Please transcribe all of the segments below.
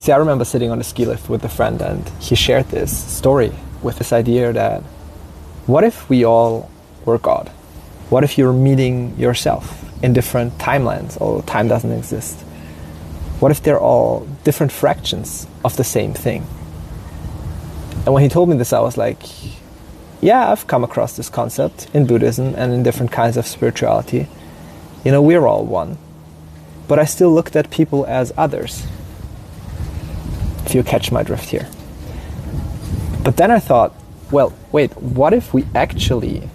See, I remember sitting on a ski lift with a friend, and he shared this story with this idea that what if we all were God? What if you're meeting yourself in different timelines, although time doesn't exist? What if they're all different fractions of the same thing? And when he told me this, I was like, yeah, I've come across this concept in Buddhism and in different kinds of spirituality. You know, we're all one. But I still looked at people as others, if you catch my drift here. But then I thought, well, wait, what if we actually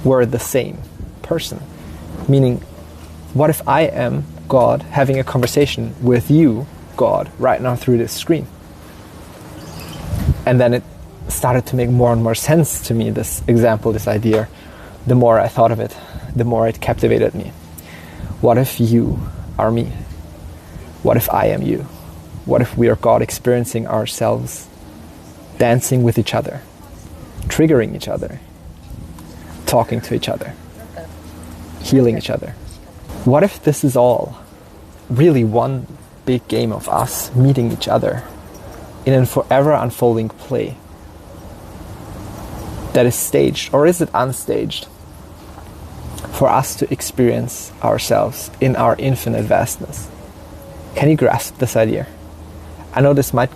were the same person? Meaning, what if I am God having a conversation with you, God, right now through this screen? And then it started to make more and more sense to me, this example, this idea. The more I thought of it, the more it captivated me. What if you are me? What if I am you? What if we are God experiencing ourselves, dancing with each other, triggering each other, talking to each other, healing each other? What if this is all really one big game of us meeting each other in a forever unfolding play that is staged, or is it unstaged, for us to experience ourselves in our infinite vastness? Can you grasp this idea? I know this might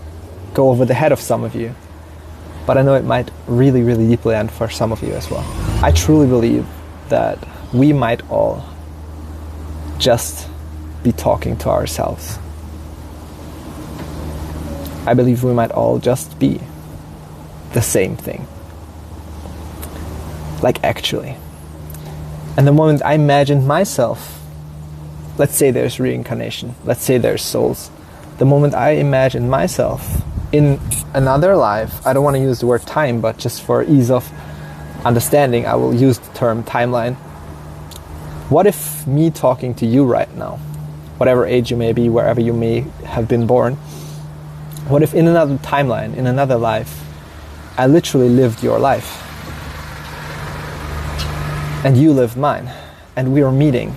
go over the head of some of you, but I know it might really, really deeply land for some of you as well. I truly believe that we might all just be talking to ourselves. I believe we might all just be the same thing. Like, actually. And the moment I imagined myself, let's say there's reincarnation, let's say there's souls, the moment I imagined myself in another life, I don't want to use the word time, but just for ease of understanding, I will use the term timeline. What if me talking to you right now, whatever age you may be, wherever you may have been born, what if in another timeline, in another life, I literally lived your life and you lived mine, and we are meeting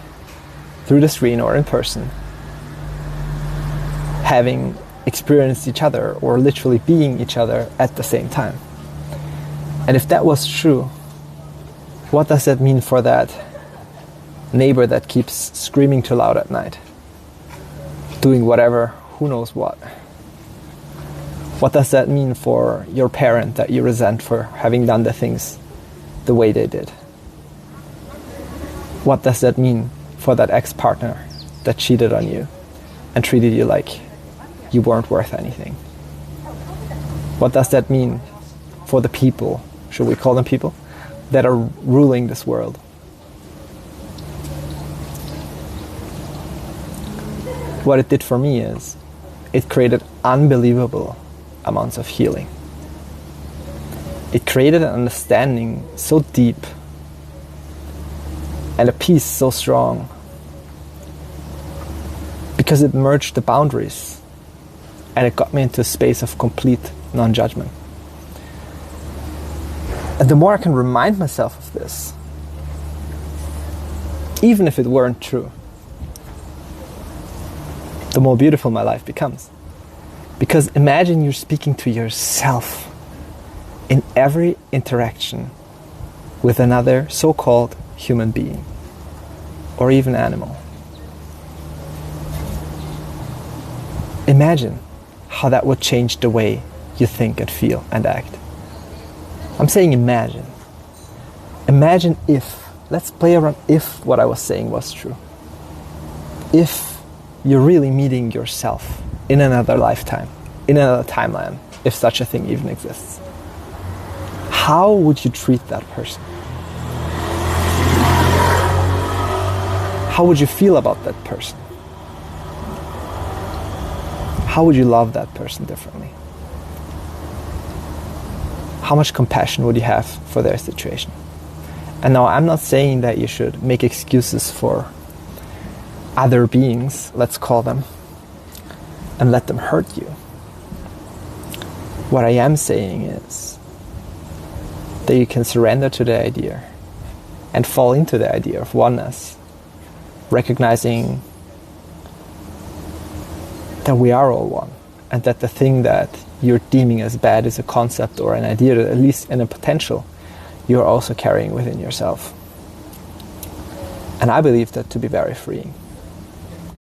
through the screen or in person, having experienced each other or literally being each other at the same time? And if that was true, what does that mean for that neighbor that keeps screaming too loud at night, doing whatever, who knows what? What does that mean for your parent that you resent for having done the things the way they did? What does that mean for that ex-partner that cheated on you and treated you like you weren't worth anything? What does that mean for the people, should we call them people, that are ruling this world? What it did for me is it created unbelievable amounts of healing. It created an understanding so deep and a peace so strong, because it merged the boundaries and it got me into a space of complete non-judgment. And the more I can remind myself of this, even if it weren't true, the more beautiful my life becomes. Because imagine you're speaking to yourself in every interaction with another so-called human being or even animal. Imagine how that would change the way you think and feel and act. I'm saying imagine. Imagine if, let's play around if what I was saying was true. If you're really meeting yourself in another lifetime, in another timeline, if such a thing even exists, how would you treat that person? How would you feel about that person? How would you love that person differently? How much compassion would you have for their situation? And now I'm not saying that you should make excuses for other beings, let's call them, and let them hurt you. What I am saying is that you can surrender to the idea and fall into the idea of oneness, recognizing that we are all one, and that the thing that you're deeming as bad is a concept or an idea that, at least in a potential, you're also carrying within yourself. And I believe that to be very freeing.